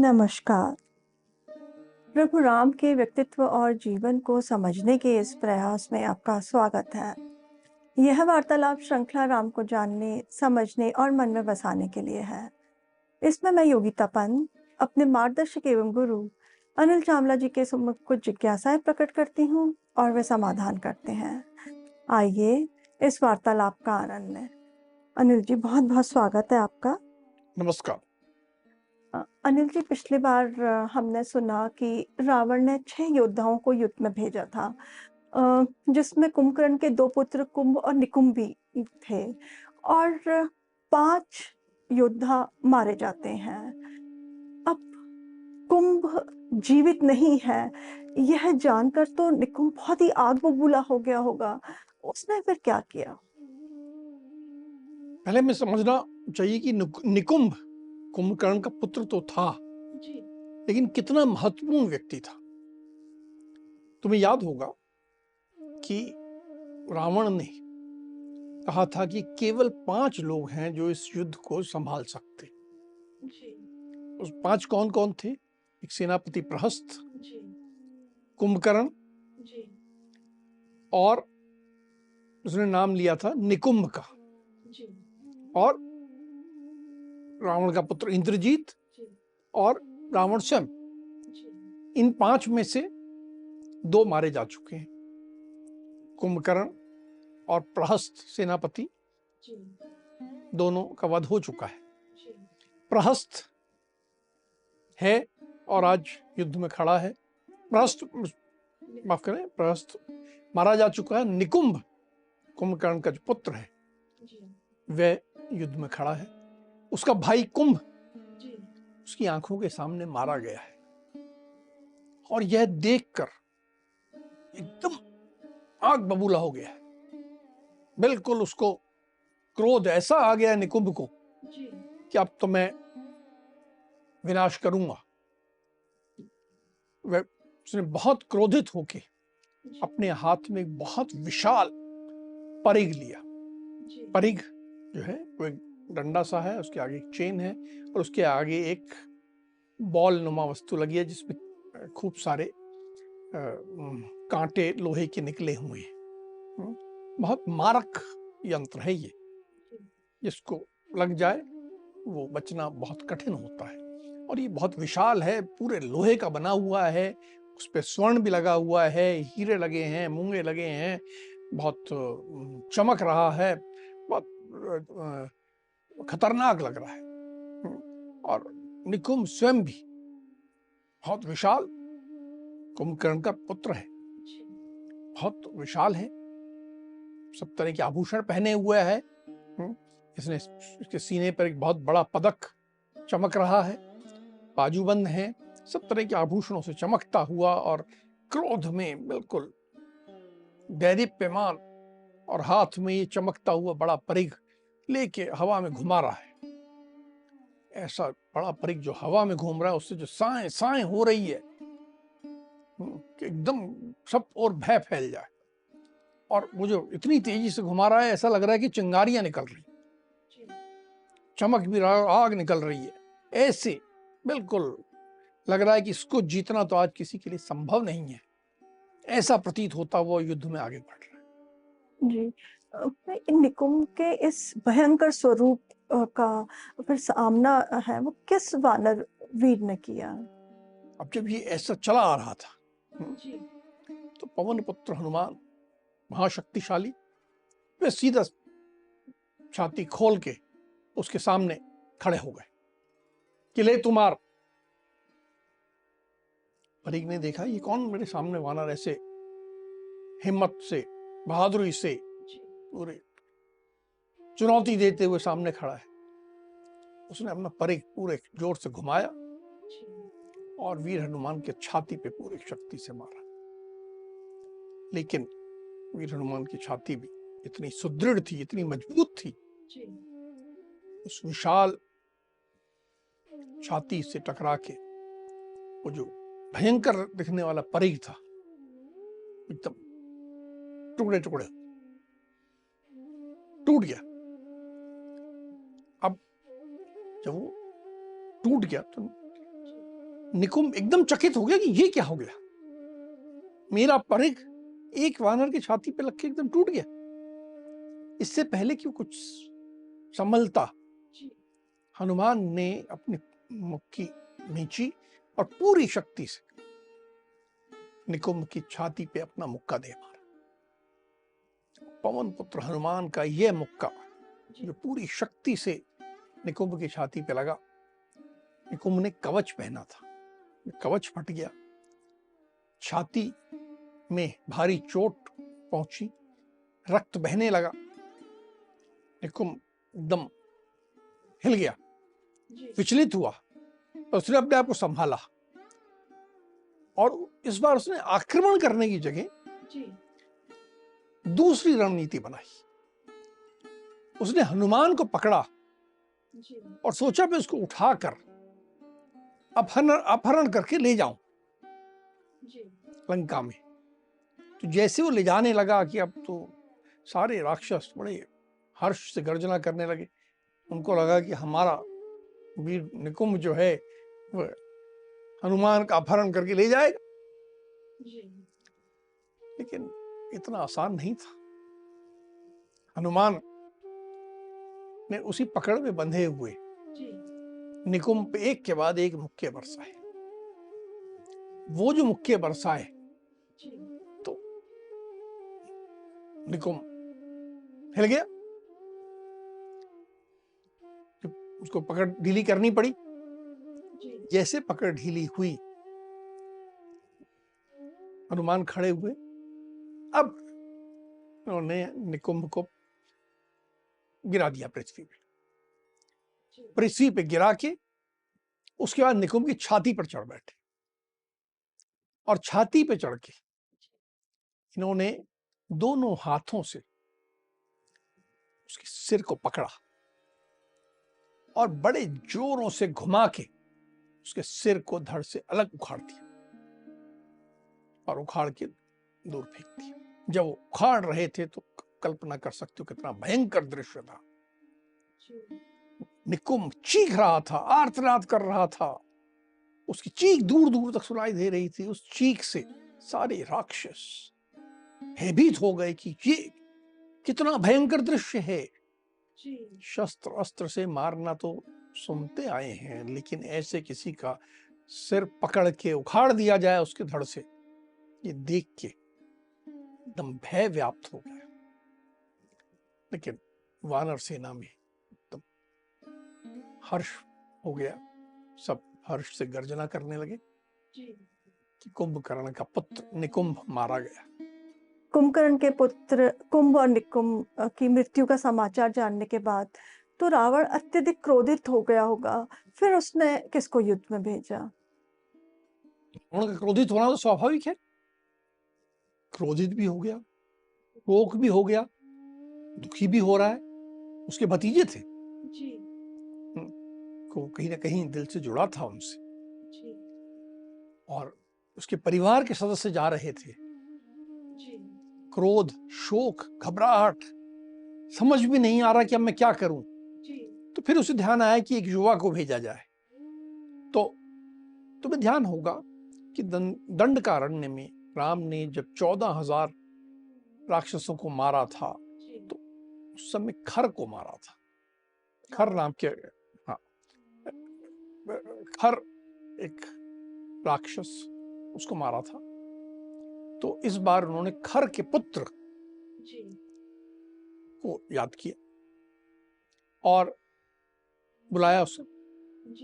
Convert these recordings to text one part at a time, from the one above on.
नमस्कार। प्रभु राम के व्यक्तित्व और जीवन को समझने के इस प्रयास में आपका स्वागत है। यह वार्तालाप श्रृंखला राम को जानने, समझने और मन में बसाने के लिए है। इसमें मैं योगिता पंत अपने मार्गदर्शक एवं गुरु अनिल चावला जी के सम्मुख कुछ जिज्ञासाएं प्रकट करती हूँ और वे समाधान करते हैं। आइए इस वार्तालाप का आनंद लें। अनिल जी, बहुत बहुत स्वागत है आपका। नमस्कार। अनिल जी, पिछली बार हमने सुना कि रावण ने 6 योद्धाओं को युद्ध में भेजा था, जिसमें कुंभकर्ण के 2 पुत्र कुंभ और निकुंभ भी थे और 5 योद्धा मारे जाते हैं। अब कुंभ जीवित नहीं है, यह जानकर तो निकुंभ बहुत ही आग बबूला हो गया होगा। उसने फिर क्या किया? पहले हमें समझना चाहिए कि निकुंभ कुंभकर्ण का पुत्र तो था, जी। लेकिन कितना महत्वपूर्ण व्यक्ति था। तुम्हें याद होगा कि रावण ने कहा था कि केवल 5 लोग हैं जो इस युद्ध को संभाल सकते। जी। उस 5 कौन कौन थे? एक सेनापति प्रहस्त, जी। कुंभकर्ण जी। और उसने नाम लिया था निकुंभ का, जी। और रावण का पुत्र इंद्रजीत जी। और रावण स्वयं। जी। इन 5 में से 2 मारे जा चुके हैं, कुंभकर्ण और प्रहस्त सेनापति, जी। दोनों का वध हो चुका है। जी। प्रहस्त है और आज युद्ध में खड़ा है। प्रहस्त मारा जा चुका है। निकुंभ कुंभकर्ण का जो पुत्र है वह युद्ध में खड़ा है। उसका भाई कुंभ उसकी आंखों के सामने मारा गया है, और यह देखकर एकदम आग बबूला हो गया है। बिल्कुल उसको क्रोध ऐसा आ गया है निकुंभ को कि अब तो मैं विनाश करूंगा। वह उसने बहुत क्रोधित होकर अपने हाथ में एक बहुत विशाल परिघ लिया। परिघ जो है वो एक डंडा सा है, उसके आगे एक चेन है और उसके आगे एक बॉल नुमा वस्तु लगी है जिसमें खूब सारे कांटे लोहे के निकले हुए हैं। बहुत मारक यंत्र है ये, जिसको लग जाए वो बचना बहुत कठिन होता है। और ये बहुत विशाल है, पूरे लोहे का बना हुआ है, उस पे स्वर्ण भी लगा हुआ है, हीरे लगे हैं, मूंगे लगे हैं, बहुत चमक रहा है, बहुत खतरनाक लग रहा है। और निकुंभ स्वयं भी बहुत विशाल, कुंभकर्ण का पुत्र है, बहुत विशाल है, सब तरह के आभूषण पहने हुए है। इसने इसके सीने पर एक बहुत बड़ा पदक चमक रहा है, बाजूबंद है, सब तरह के आभूषणों से चमकता हुआ और क्रोध में बिल्कुल दैदीप्यमान, और हाथ में ये चमकता हुआ बड़ा परिघ लेके हवा में घुमा रहा है। ऐसा बड़ा परिघ जो हवा में घूम रहा है, उससे जो साएं साएं हो रही है कि एकदम सब और भय फैल जाए। और वो जो इतनी तेजी से घुमा रहा है, ऐसा लग रहा है कि चिंगारियां निकल रही, चमक भी रहा, आग निकल रही है। ऐसे बिल्कुल लग रहा है कि इसको जीतना तो आज किसी के लिए संभव नहीं है। ऐसा प्रतीत होता वो युद्ध में आगे बढ़ रहा है। जी। निकुंभ के इस भयंकर स्वरूप का फिर सामना है वो किस वानर वीर ने किया? अब जब ये ऐसा चला आ रहा था तो पवन पुत्र हनुमान महाशक्तिशाली, वे सीधा छाती खोल के उसके सामने खड़े हो गए कि ले तू मार। परिघ ने देखा ये कौन मेरे सामने वानर ऐसे हिम्मत से, बहादुरी से, पूरे चुनौती देते हुए सामने खड़ा है। उसने अपना परिघ पूरे जोर से घुमाया और वीर हनुमान के छाती पे पूरी शक्ति से मारा। लेकिन वीर हनुमान की छाती भी इतनी सुदृढ़ थी, इतनी मजबूत थी, उस विशाल छाती से टकरा के वो जो भयंकर दिखने वाला परिघ था एकदम टुकड़े टुकड़े टूट गया। अब जब वो टूट गया तो निकुंभ एकदम चकित हो गया कि ये क्या हो गया, मेरा परिघ एक वानर की छाती पे लग के एकदम टूट गया। इससे पहले कि वो कुछ संभलता, हनुमान ने अपनी मुक्की नीची और पूरी शक्ति से निकुंभ की छाती पे अपना मुक्का दे मारा। पवन पुत्र हनुमान का यह मुक्का जो पूरी शक्ति से निकुंभ की छाती पे लगा, निकुंभ ने कवच पहना था, कवच फट गया, छाती में भारी चोट पहुंची, रक्त बहने लगा, निकुंभ एकदम हिल गया, विचलित हुआ, उसने अपने आप को संभाला और इस बार उसने आक्रमण करने की जगह दूसरी रणनीति बनाई। उसने हनुमान को पकड़ा और सोचा मैं उसको उठाकर अपहरण करके ले जाऊं लंका में। तो जैसे वो ले जाने लगा कि अब तो सारे राक्षस बड़े हर्ष से गर्जना करने लगे, उनको लगा कि हमारा वीर निकुंभ जो है वो हनुमान का अपहरण करके ले जाएगा। लेकिन इतना आसान नहीं था। हनुमान ने उसी पकड़ में बंधे हुए निकुंभ पे एक के बाद एक मुक्के बरसाए। वो जो मुक्के बरसाए तो निकुंभ हिल गया, उसको पकड़ ढीली करनी पड़ी। जैसे पकड़ ढीली हुई, हनुमान खड़े हुए। अब उन्होंने निकुंभ को गिरा दिया पृथ्वी पे, पृथ्वी पे गिरा के उसके बाद निकुंभ की छाती पर चढ़ बैठे और छाती पे चढ़ के इन्होंने दोनों हाथों से उसके सिर को पकड़ा और बड़े जोरों से घुमा के उसके सिर को धड़ से अलग उखाड़ दिया और उखाड़ के दूर फेंक दिया। जब वो उखाड़ रहे थे तो कल्पना कर सकते हो कितना भयंकर दृश्य था। निकुंभ चीख रहा था, आर्तनाद कर रहा था, उसकी चीख दूर दूर तक सुनाई दे रही थी। उस चीख से सारे राक्षस भयभीत हो गए कि ये कितना भयंकर दृश्य है। शस्त्र अस्त्र से मारना तो सुनते आए हैं, लेकिन ऐसे किसी का सिर पकड़ के उखाड़ दिया जाए उसके धड़ से, ये देख के एकदम भय व्याप्त हो गया। लेकिन वानर सेना में एकदम हर्ष हो गया, सब हर्ष से गर्जना करने लगे कि कुंभकर्ण का पुत्र निकुंभ मारा गया। कुंभकर्ण के पुत्र कुंभ और निकुंभ की मृत्यु का समाचार जानने के बाद तो रावण अत्यधिक क्रोधित हो गया होगा। फिर उसने किसको युद्ध में भेजा? उनका क्रोधित होना तो स्वाभाविक है। क्रोधित भी हो गया, शोक भी हो गया, दुखी भी हो रहा है। उसके भतीजे थे, को कहीं ना कहीं दिल से जुड़ा था उनसे, और उसके परिवार के सदस्य जा रहे थे। क्रोध, शोक, घबराहट, समझ भी नहीं आ रहा कि अब मैं क्या करूं। तो फिर उसे ध्यान आया कि एक युवा को भेजा जाए। तो तुम्हें ध्यान होगा कि दंडकारण्य में राम ने जब 14,000 राक्षसों को मारा था तो उस समय खर को मारा था। खर नाम के, हाँ, खर एक राक्षस, उसको मारा था। तो इस बार उन्होंने खर के पुत्र को याद किया और बुलाया उसे।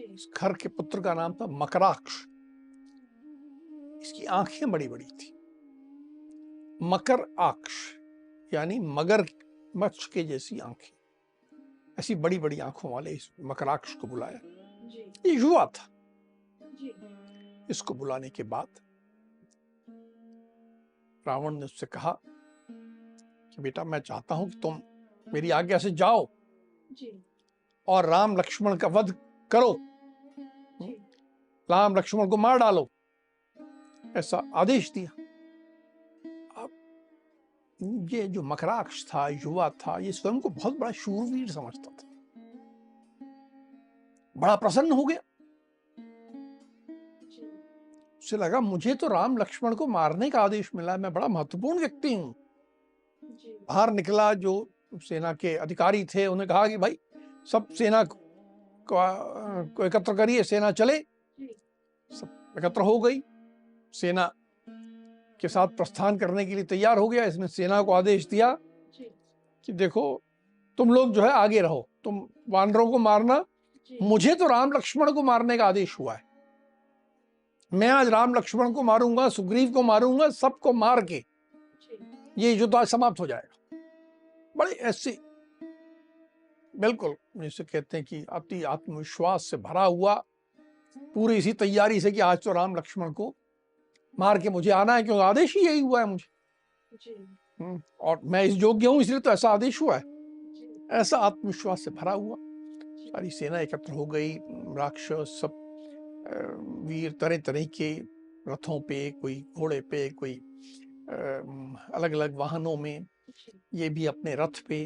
इस खर के पुत्र का नाम था मकराक्ष। इसकी आंखें बड़ी बड़ी थी। मकर आक्ष यानी मगर मच्छ के जैसी आंखें, ऐसी बड़ी बड़ी आंखों वाले इस मकराक्ष को बुलाया। ये युवा था। इसको बुलाने के बाद रावण ने उससे कहा कि बेटा, मैं चाहता हूं कि तुम मेरी आज्ञा से जाओ और राम लक्ष्मण का वध करो, राम लक्ष्मण को मार डालो, ऐसा आदेश दिया। अब ये जो मकराक्ष था, युवा था, ये स्वयं को बहुत बड़ा शूरवीर समझता था। बड़ा प्रसन्न हो गया उसे लगा मुझे तो राम लक्ष्मण को मारने का आदेश मिला है, मैं बड़ा महत्वपूर्ण व्यक्ति हूँ। बाहर निकला, जो सेना के अधिकारी थे उन्हें कहा कि भाई सब सेना को एकत्र करिए, सेना चले। सब एकत्र हो गई, सेना के साथ प्रस्थान करने के लिए तैयार हो गया। इसने सेना को आदेश दिया कि देखो तुम लोग जो है आगे रहो, तुम वानरों को मारना, मुझे तो राम लक्ष्मण को मारने का आदेश हुआ है, मैं आज राम लक्ष्मण को मारूंगा, सुग्रीव को मारूंगा, सबको मार के ये युद्ध आज समाप्त हो जाएगा। बड़े ऐसे बिल्कुल जिसे कहते हैं कि अति आत्मविश्वास से भरा हुआ, पूरी इसी तैयारी से कि आज तो राम लक्ष्मण को मार के मुझे आना है, क्योंकि आदेश ही यही हुआ है मुझे। और मैं इस योग्य हूं, इसलिए तो ऐसा आदेश हुआ है। ऐसा आत्मविश्वास से भरा हुआ सारी सेना एकत्र हो गई। राक्षस सब वीर तरह तरह के रथों पे, कोई घोड़े पे, कोई अलग अलग वाहनों में, ये भी अपने रथ पे।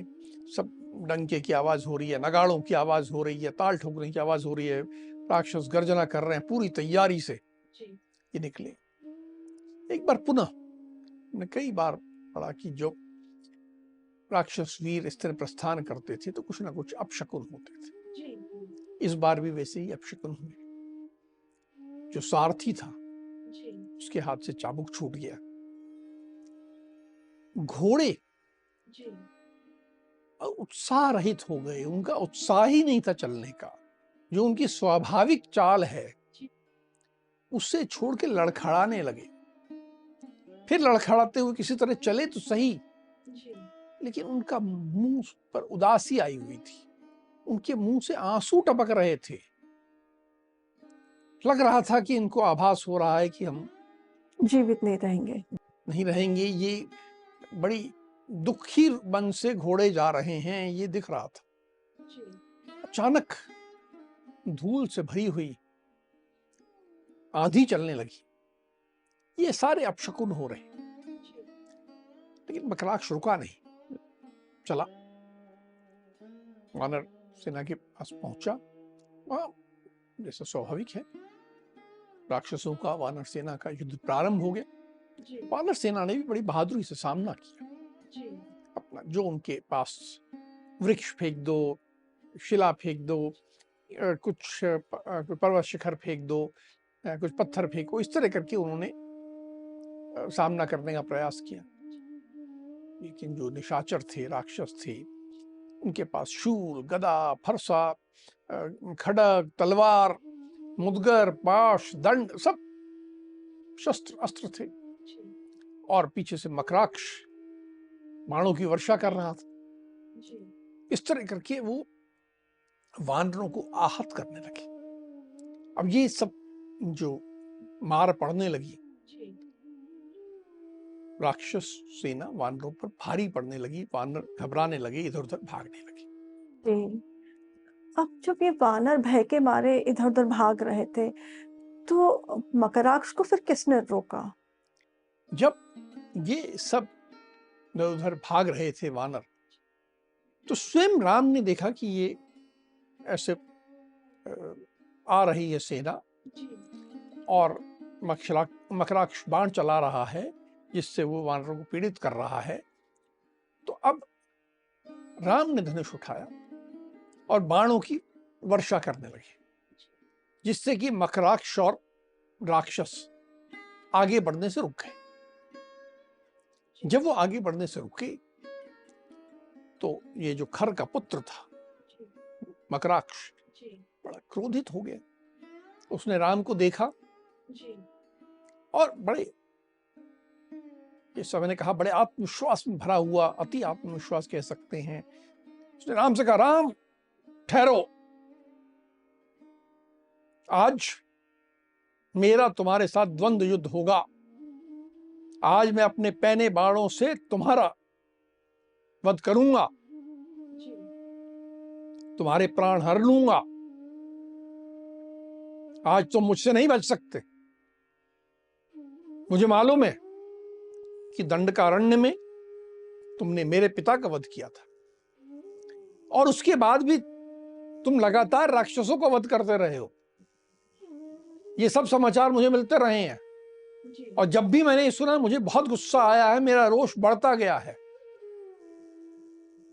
सब डंके की आवाज हो रही है, नगाड़ों की आवाज हो रही है, ताल ठोकने की आवाज हो रही है, राक्षस गर्जना कर रहे हैं, पूरी तैयारी से ये निकले। एक बार पुनः मैंने कई बार पढ़ा कि जो राक्षस वीर इस तरह प्रस्थान करते थे तो कुछ ना कुछ अपशकुन होते थे। इस बार भी वैसे ही अपशकुन हुए। जो सारथी था उसके हाथ से चाबुक छूट गया। घोड़े उत्साह रहित हो गए, उनका उत्साह ही नहीं था चलने का। जो उनकी स्वाभाविक चाल है उससे छोड़ के लड़खड़ाने लगे। फिर लड़खड़ाते हुए किसी तरह चले तो सही, लेकिन उनका मुंह पर उदासी आई हुई थी, उनके मुंह से आंसू टपक रहे थे। लग रहा था कि इनको आभास हो रहा है कि हम जीवित नहीं रहेंगे। ये बड़ी दुखी मन से घोड़े जा रहे हैं, ये दिख रहा था। अचानक धूल से भरी हुई आंधी चलने लगी। ये सारे अपशकुन हो रहे, लेकिन मकराक्ष रुका नहीं, चला। वानर सेना के पास पहुंचा। वहां जैसा स्वाभाविक है, राक्षसों का वानर सेना का युद्ध प्रारंभ हो गया। वानर सेना ने भी बड़ी बहादुरी से सामना किया। अपना जो उनके पास वृक्ष फेंक दो, शिला फेंक दो, कुछ पर्वत शिखर फेंक दो, कुछ पत्थर फेंको, इस तरह करके उन्होंने सामना करने का प्रयास किया। लेकिन जो निशाचर थे, राक्षस थे, उनके पास शूल, गदा, फरसा, खड्ग, तलवार, मुदगर, पाश, दंड, सब शस्त्र अस्त्र थे। और पीछे से मकराक्ष बाणों की वर्षा कर रहा था। इस तरह करके वो वानरों को आहत करने लगे। अब ये सब जो मार पड़ने लगी, राक्षस सेना वानरों पर भारी पड़ने लगी। वानर घबराने लगे, इधर उधर भागने लगे। अब जब ये वानर भय के मारे इधर उधर भाग रहे थे, तो मकराक्ष को फिर किसने रोका? जब ये सब उधर भाग रहे थे वानर, तो स्वयं राम ने देखा कि ये ऐसे आ रही है सेना, और मकराक्ष बाण चला रहा है जिससे वो वानरों को पीड़ित कर रहा है। तो अब राम ने धनुष उठाया और बाणों की वर्षा करने लगे, जिससे कि मकराक्ष और राक्षस आगे बढ़ने से रुक गए। जब वो आगे बढ़ने से रुके तो ये जो खर का पुत्र था मकराक्ष बड़ा क्रोधित हो गया। उसने राम को देखा और बड़े, इस समय ने कहा, बड़े आत्मविश्वास में भरा हुआ, अति आत्मविश्वास कह सकते हैं, उसने राम से कहा, राम ठहरो, आज मेरा तुम्हारे साथ द्वंद्व युद्ध होगा। आज मैं अपने पैने बाणों से तुम्हारा वध करूंगा, तुम्हारे प्राण हर लूंगा। आज तुम मुझसे नहीं बच सकते। मुझे मालूम है कि दंडकारण्य में तुमने मेरे पिता का वध किया था, और उसके बाद भी तुम लगातार राक्षसों का वध करते रहे हो। ये सब समाचार मुझे मिलते रहे हैं। और जब भी मैंने ये सुना मुझे बहुत गुस्सा आया है, मेरा रोष बढ़ता गया है।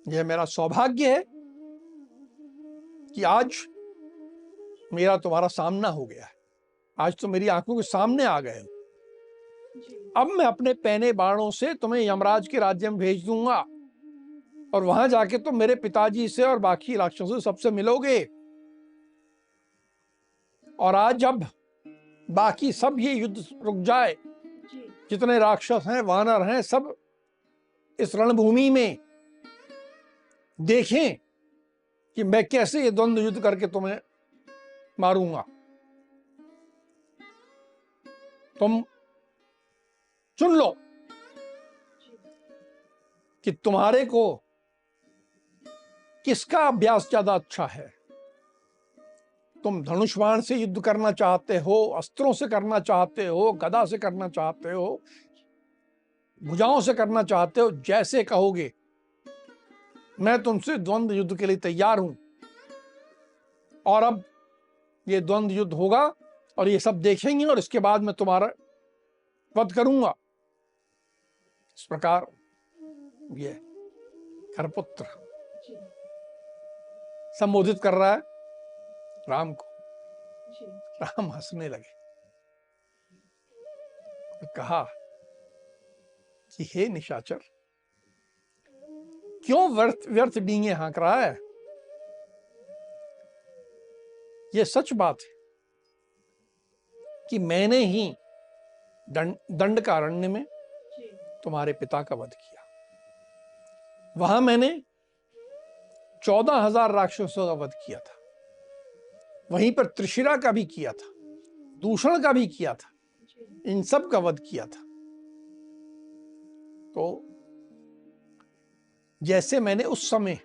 यह मेरा सौभाग्य है कि आज मेरा तुम्हारा सामना हो गया है, आज तो मेरी आंखों के सामने आ गए हो। अब मैं अपने पैने बाणों से तुम्हें यमराज के राज्य में भेज दूंगा और वहां जाके तुम मेरे पिताजी से और बाकी राक्षसों से सबसे मिलोगे। और आज जब बाकी सब ये युद्ध रुक जाए, जितने राक्षस हैं, वानर हैं, सब इस रणभूमि में देखें कि मैं कैसे ये द्वंद्व युद्ध करके तुम्हें मारूंगा। तुम चुन लो कि तुम्हारे को किसका अभ्यास ज्यादा अच्छा है। तुम धनुष बाण से युद्ध करना चाहते हो, अस्त्रों से करना चाहते हो, गदा से करना चाहते हो, भुजाओं से करना चाहते हो, जैसे कहोगे मैं तुमसे द्वंद्व युद्ध के लिए तैयार हूं। और अब ये द्वंद्व युद्ध होगा और ये सब देखेंगे और इसके बाद मैं तुम्हारा वध करूंगा। इस प्रकार ये खरपुत्र संबोधित कर रहा है राम को। राम हंसने लगे और कहा कि हे निशाचर, क्यों व्यर्थ व्यर्थ डींगे हाँक रहा है। यह सच बात है कि मैंने ही दंडकारण्य में तुम्हारे पिता का वध किया। वहां मैंने 14,000 राक्षसों का वध किया था। वहीं पर त्रिशिरा का भी किया था, दूषण का भी किया था, इन सब का वध किया था। तो जैसे मैंने उस समय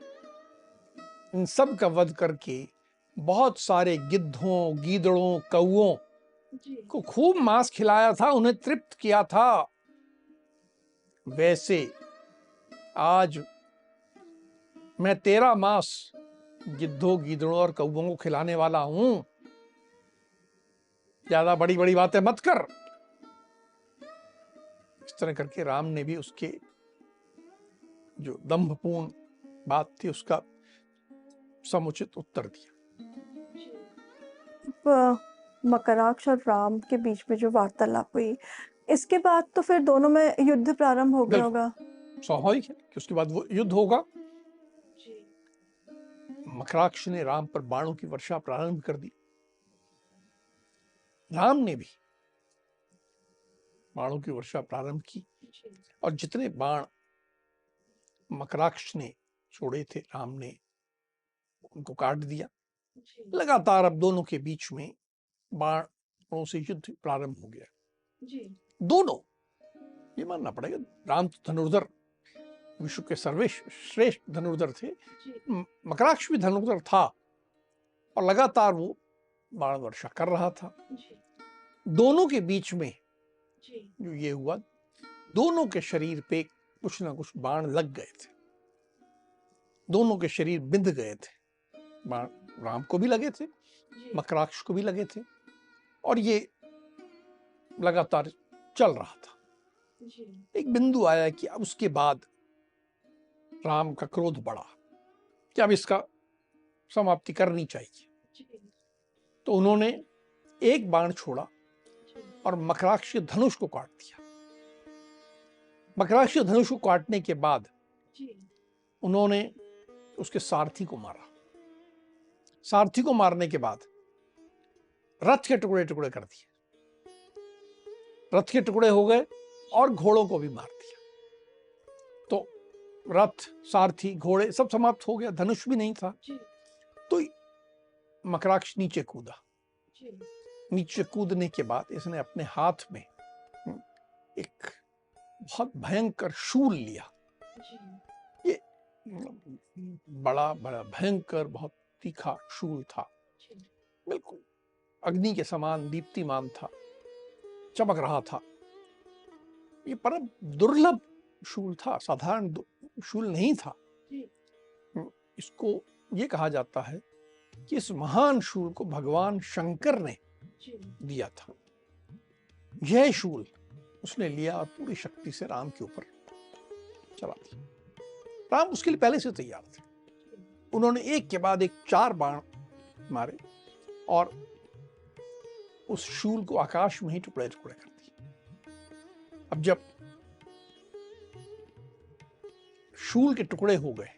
इन सब का वध करके बहुत सारे गिद्धों, गीदड़ों, कौओं को खूब मांस खिलाया था, उन्हें तृप्त किया था, वैसे आज मैं तेरा मांस गिद्धों, गीदड़ों और कौओं को खिलाने वाला हूं। ज्यादा बड़ी बड़ी बातें मत कर। इस तरह करके राम ने भी उसके जो दंभपूर्ण बात थी उसका समुचित उत्तर दिया। मकराक्ष और राम के बीच में जो वार्तालाप हुई, इसके बाद तो फिर दोनों में युद्ध प्रारंभ हो गया होगा। स्वाभाविक है कि उसके बाद वो युद्ध होगा। मकराक्ष ने राम पर बाणों की वर्षा प्रारंभ कर दी। राम ने भी बाणों की वर्षा प्रारंभ की और जितने बाण मकराक्ष ने छोड़े थे राम ने उनको काट दिया। लगातार अब दोनों के बीच में बाणों से युद्ध प्रारंभ हो गया। दोनों, ये मानना पड़ेगा, राम तो धनुर्धर, विश्व के सर्वश्रेष्ठ धनुर्धर थे, मकराक्ष भी धनुर्धर था और लगातार वो बाण वर्षा कर रहा था। दोनों के बीच में जो ये हुआ, दोनों के शरीर पे कुछ ना कुछ बाण लग गए थे, दोनों के शरीर बिंध गए थे। बाण राम को भी लगे थे, मकराक्ष को भी लगे थे और ये लगातार चल रहा था। एक बिंदु आया कि अब उसके बाद राम का क्रोध बढ़ा कि अब इसका समाप्ति करनी चाहिए। तो उन्होंने एक बाण छोड़ा और मकराक्ष के धनुष को काट दिया। मकराक्ष के धनुष को काटने के बाद उन्होंने उसके सारथी को मारा। सारथी को मारने के बाद रथ के टुकड़े टुकड़े कर दिए, रथ के टुकड़े हो गए और घोड़ों को भी मार दिया। तो रथ, सारथी, घोड़े सब समाप्त हो गया, धनुष भी नहीं था। तो मकराक्ष नीचे कूदा। नीचे कूदने के बाद इसने अपने हाथ में एक बहुत भयंकर शूल लिया। ये बड़ा बड़ा भयंकर, बहुत तीखा शूल था, बिल्कुल अग्नि के समान दीप्तिमान था, चमक रहा था। ये परम दुर्लभ शूल था, साधारण शूल नहीं था। इसको ये कहा जाता है कि इस महान शूल को भगवान शंकर ने दिया था। यह शूल उसने लिया और पूरी शक्ति से राम के ऊपर चला दिया। राम उसके लिए पहले से तैयार थे। उन्होंने एक के बाद एक 4 बाण मारे और उस शूल को आकाश में ही टुकड़े टुकड़े कर दिए। अब जब शूल के टुकड़े हो गए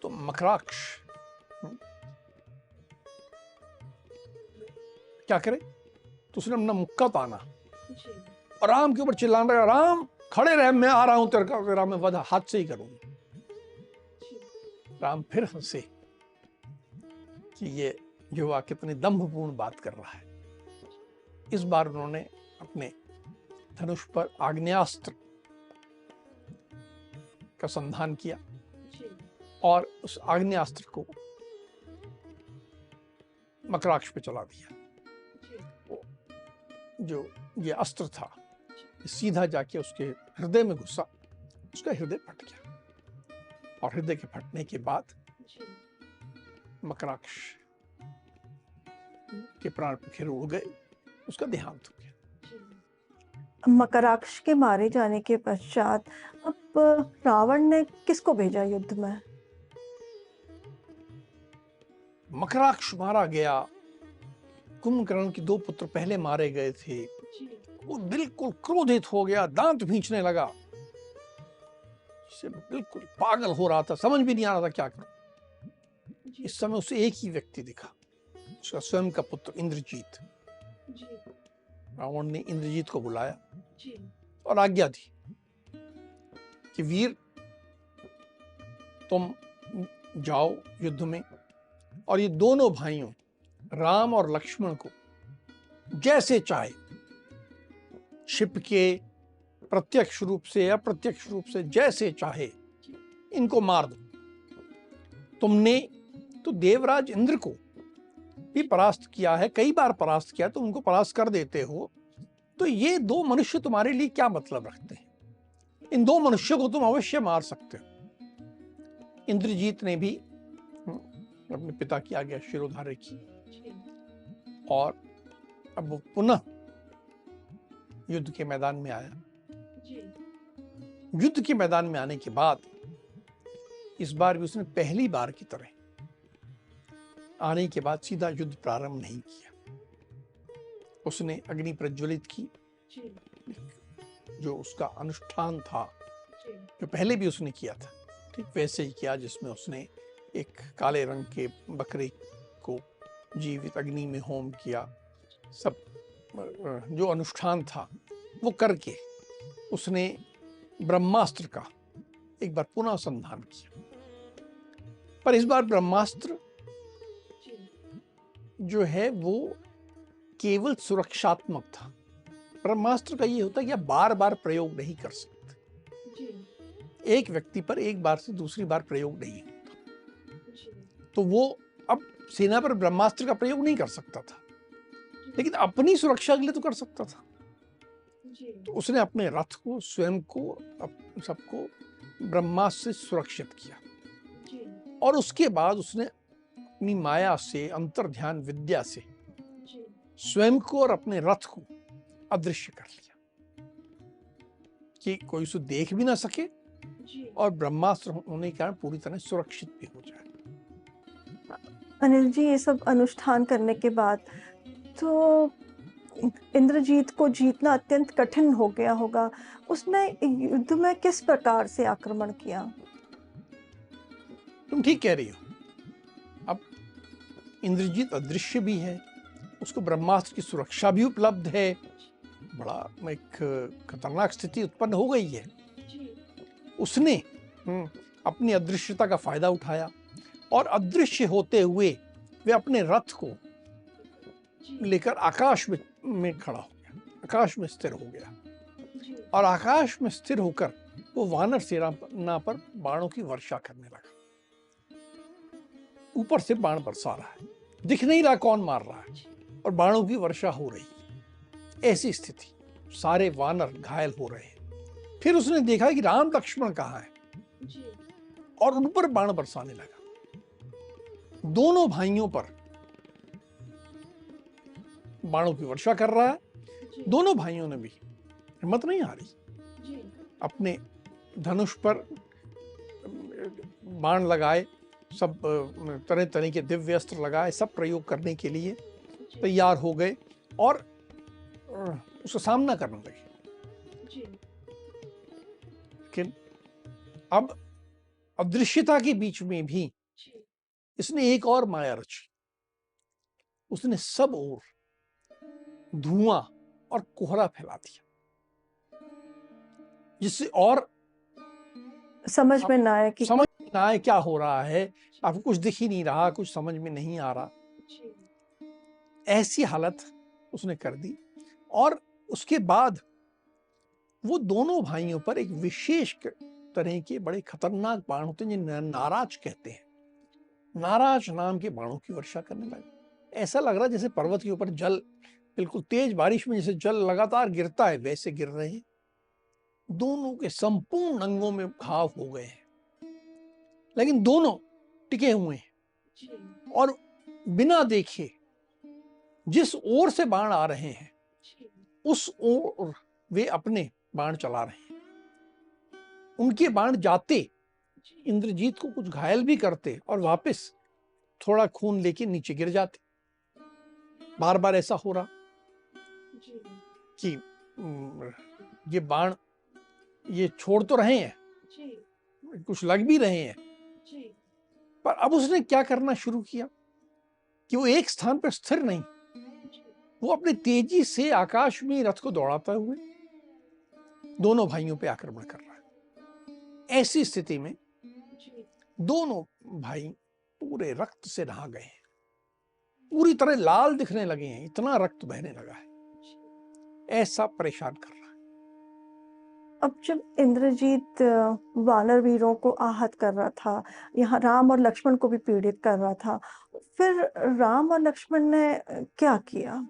तो मकराक्ष क्या करे, तो उसने अपना मुक्का ताना और राम के ऊपर चिल्लाने लगा, राम खड़े रहे, मैं आ रहा हूं तेरा मैं वध हाथ से ही करूंगा। राम फिर हंसे कि ये युवा कितनी दंभपूर्ण बात कर रहा है। इस बार उन्होंने अपने धनुष पर आग्नेयास्त्र का संधान किया और उस आग्नेयास्त्र को मकराक्ष पे चला दिया। जो ये अस्त्र था सीधा जाके उसके हृदय में घुसा, उसका हृदय फट गया और हृदय के फटने के बाद मकराक्ष के प्राण पखेरु उड़ गए, उसका देहांत हो गया। मकराक्ष के मारे जाने के पश्चात अब रावण ने किसको भेजा युद्ध में? मकराक्ष मारा गया, कुंभकर्ण के 2 पुत्र पहले मारे गए थे। वो बिल्कुल क्रोधित हो गया, दांत भींचने लगा, बिल्कुल पागल हो रहा था, समझ भी नहीं आ रहा था क्या करूं। इस समय उसे एक ही व्यक्ति दिखा, उसका स्वयं का पुत्र इंद्रजीत। रावण ने इंद्रजीत को बुलाया और आज्ञा दी कि वीर तुम जाओ युद्ध में और ये दोनों भाइयों राम और लक्ष्मण को जैसे चाहे छिप के, प्रत्यक्ष रूप से अप्रत्यक्ष रूप से, जैसे चाहे इनको मार दो। तुमने तो देवराज इंद्र को भी परास्त किया है, कई बार परास्त किया, तो उनको परास्त कर देते हो, तो ये 2 मनुष्य तुम्हारे लिए क्या मतलब रखते हैं? इन 2 मनुष्यों को तुम अवश्य मार सकते हो। इंद्रजीत ने भी अपने पिता की आज्ञा शिरोधार्य की और अब वो पुनः युद्ध के मैदान में आया। युद्ध के मैदान में आने के बाद इस बार भी उसने पहली बार की तरह आने के बाद सीधा युद्ध प्रारंभ नहीं किया। उसने अग्नि प्रज्वलित की, जो उसका अनुष्ठान था, जो पहले भी उसने किया था, ठीक वैसे ही किया, जिसमें उसने एक काले रंग के बकरे को जीवित अग्नि में होम किया। सब जो अनुष्ठान था वो करके उसने ब्रह्मास्त्र का एक बार पुनः संधान किया। पर इस बार ब्रह्मास्त्र जो है वो केवल सुरक्षात्मक था। ब्रह्मास्त्र का ये होता है कि आप बार बार प्रयोग नहीं कर सकते, एक व्यक्ति पर एक बार से दूसरी बार प्रयोग नहीं होता। तो वो अब सेना पर ब्रह्मास्त्र का प्रयोग नहीं कर सकता था, लेकिन अपनी सुरक्षा के लिए तो कर सकता था। तो उसने अपने रथ को, स्वयं को, सबको ब्रह्मास्त्र से सुरक्षित किया और उसके बाद उसने अपनी माया से, अंतर्ध्यान विद्या से स्वयं को और अपने रथ को अदृश्य कर लिया कि कोई उसे देख भी ना सके और ब्रह्मास्त्र होने के कारण पूरी तरह सुरक्षित भी हो जाए। अनिल जी, ये सब अनुष्ठान करने के बाद तो इंद्रजीत को जीतना अत्यंत कठिन हो गया होगा। उसने युद्ध में किस प्रकार से आक्रमण किया? तुम ठीक कह रही हो। अब इंद्रजीत अदृश्य भी है, उसको ब्रह्मास्त्र की सुरक्षा भी उपलब्ध है, बड़ा एक खतरनाक स्थिति उत्पन्न हो गई है। उसने अपनी अदृश्यता का फायदा उठाया और अदृश्य होते हुए वे अपने रथ को लेकर आकाश में खड़ा हो गया, आकाश में स्थिर हो गया और आकाश में स्थिर होकर वो वानर सेना पर बाणों की वर्षा करने लगा। ऊपर से बाण बरसा रहा है, दिख नहीं रहा कौन मार रहा है, और बाणों की वर्षा हो रही है। ऐसी स्थिति, सारे वानर घायल हो रहे हैं। फिर उसने देखा कि राम लक्ष्मण कहाँ है और उन पर बाण बरसाने लगा। दोनों भाइयों पर बाणों की वर्षा कर रहा है। दोनों भाइयों ने भी हिम्मत नहीं हारी, अपने धनुष पर बाण लगाए, सब तरह तरह के दिव्य अस्त्र लगाए, सब प्रयोग करने के लिए तैयार हो गए और उसका सामना करने लगे। लेकिन अब अदृश्यता के बीच में भी इसने एक और माया रची। उसने सब ओर धुआं और कोहरा फैला दिया, जिससे और समझ में ना आए कि समझ में ना आए क्या हो रहा है, आपको कुछ दिख ही नहीं रहा, कुछ समझ में नहीं आ रहा। ऐसी हालत उसने कर दी। और उसके बाद वो दोनों भाइयों पर एक विशेष तरह के बड़े खतरनाक बाण होते हैं जिन्हें नाराज कहते हैं, नाराज नाम के बाणों की वर्षा करने लगे। ऐसा लग रहा जैसे पर्वत के ऊपर जल, बिल्कुल तेज बारिश में जैसे जल लगातार गिरता है वैसे गिर रहे हैं। दोनों के संपूर्ण अंगों में घाव हो गए हैं, लेकिन दोनों टिके हुए हैं और बिना देखे जिस ओर से बाण आ रहे हैं उस ओर वे अपने बाण चला रहे हैं। उनके बाण जाते इंद्रजीत को कुछ घायल भी करते और वापस थोड़ा खून लेके नीचे गिर जाते। बार बार ऐसा हो रहा कि ये बाण ये छोड़ तो रहे हैं, कुछ लग भी रहे हैं, पर अब उसने क्या करना शुरू किया कि वो एक स्थान पर स्थिर नहीं, वो अपनी तेजी से आकाश में रथ को दौड़ाते हुए दोनों भाइयों पे आक्रमण कर रहा है। ऐसी स्थिति में दोनों भाई पूरे रक्त से नहा गए हैं, पूरी तरह लाल दिखने लगे हैं, इतना रक्त बहने लगा है, ऐसा परेशान कर रहा है। अब जब इंद्रजीत वानर वीरों को आहत कर रहा था, यहाँ राम और लक्ष्मण को भी पीड़ित कर रहा था, फिर राम और लक्ष्मण ने क्या किया?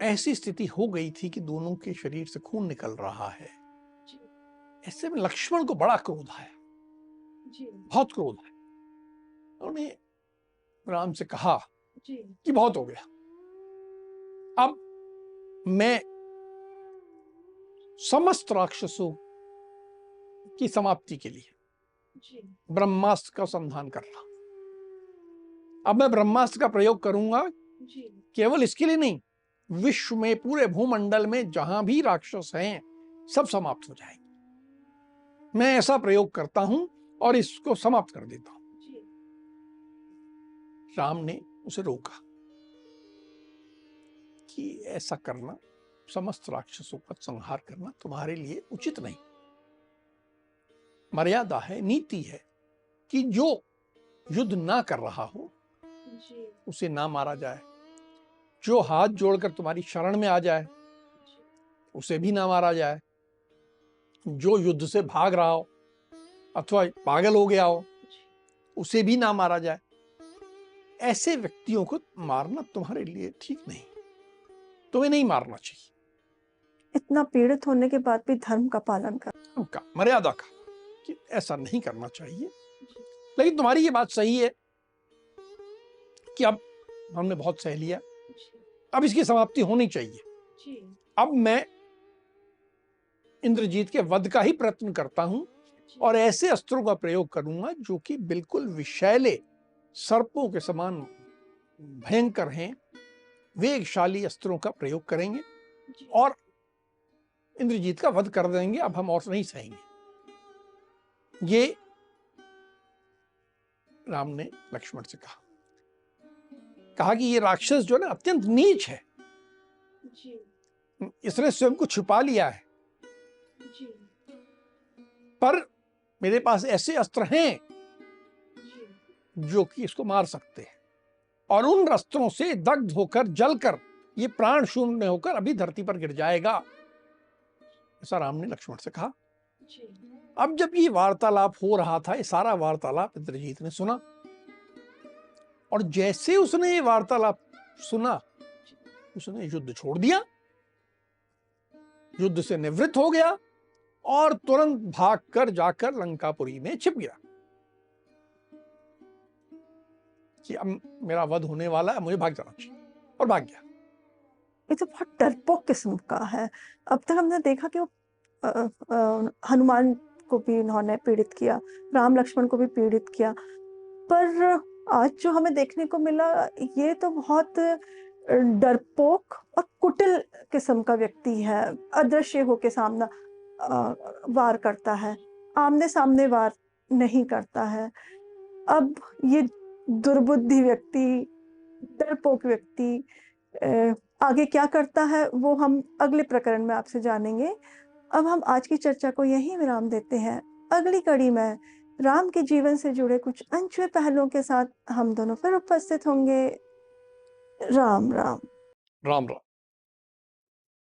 ऐसी स्थिति हो गई थी कि दोनों के शरीर से खून निकल रहा है। ऐसे में लक्ष्मण को बड़ा क्रोध आया, बहुत क्रोध है। उन्होंने राम से कहा कि बहुत हो गया, अब मैं समस्त राक्षसों की समाप्ति के लिए ब्रह्मास्त्र का संधान कर रहा। अब मैं ब्रह्मास्त्र का प्रयोग करूंगा, केवल इसके लिए नहीं, विश्व में पूरे भूमंडल में जहां भी राक्षस हैं सब समाप्त हो जाएंगे। मैं ऐसा प्रयोग करता हूं और इसको समाप्त कर देता हूं। राम ने उसे रोका कि ऐसा करना, समस्त राक्षसों का संहार करना तुम्हारे लिए उचित नहीं। मर्यादा है, नीति है कि जो युद्ध ना कर रहा हो उसे ना मारा जाए, जो हाथ जोड़कर तुम्हारी शरण में आ जाए उसे भी ना मारा जाए, जो युद्ध से भाग रहा हो अथवा पागल हो गया हो उसे भी ना मारा जाए। ऐसे व्यक्तियों को मारना तुम्हारे लिए ठीक नहीं, तुम्हें नहीं मारना चाहिए। इतना पीड़ित होने के बाद भी धर्म का पालन कर, का मर्यादा का, कि ऐसा नहीं करना चाहिए। लेकिन तुम्हारी ये बात सही है कि अब हमने बहुत सह लिया, अब इसकी समाप्ति होनी चाहिए। अब मैं इंद्रजीत के वध का ही प्रयत्न करता हूं और ऐसे अस्त्रों का प्रयोग करूंगा जो कि बिल्कुल विषैले सर्पों के समान भयंकर हैं। वेगशाली अस्त्रों का प्रयोग करेंगे और इंद्रजीत का वध कर देंगे। अब हम और नहीं सहेंगे। ये राम ने लक्ष्मण से कहा कि ये राक्षस जो है ना अत्यंत नीच है, इसने स्वयं को छुपा लिया है, पर मेरे पास ऐसे अस्त्र हैं जो कि इसको मार सकते हैं और उन अस्त्रों से दग्ध होकर जलकर ये प्राण शून्य होकर अभी धरती पर गिर जाएगा, ऐसा राम ने लक्ष्मण से कहा। अब जब ये वार्तालाप हो रहा था, ये सारा वार्तालाप इंद्रजीत ने सुना और जैसे उसने ये वार्तालाप सुना उसने युद्ध छोड़ दिया, युद्ध से निवृत्त हो गया और तुरंत भागकर जाकर लंकापुरी में छिप गया कि अब मेरा वध होने वाला है, मुझे भाग जाना चाहिए। और भाग गया। ये तो बहुत डरपोक किस्म का है। अब तक हमने देखा कि वो हनुमान को भी इन्होंने पीड़ित किया, राम लक्ष्मण को भी पीड़ित किया। पर आज जो हमें देखने को मिला, ये तो बहुत डरपोक और कुटिल किस्म का व्यक्ति है। अदृश्य होके सामना वार करता है, आमने-सामने वार नहीं करता है। अब ये दुर्बुद्धि व्यक्ति, डरपोक व्यक्ति अ, आगे क्या करता है वो हम अगले प्रकरण में आपसे जानेंगे। अब हम आज की चर्चा को यहीं विराम देते हैं। अगली कड़ी में राम के जीवन से जुड़े कुछ अनछुए पहलुओं के साथ हम दोनों फिर उपस्थित होंगे। राम राम। राम राम।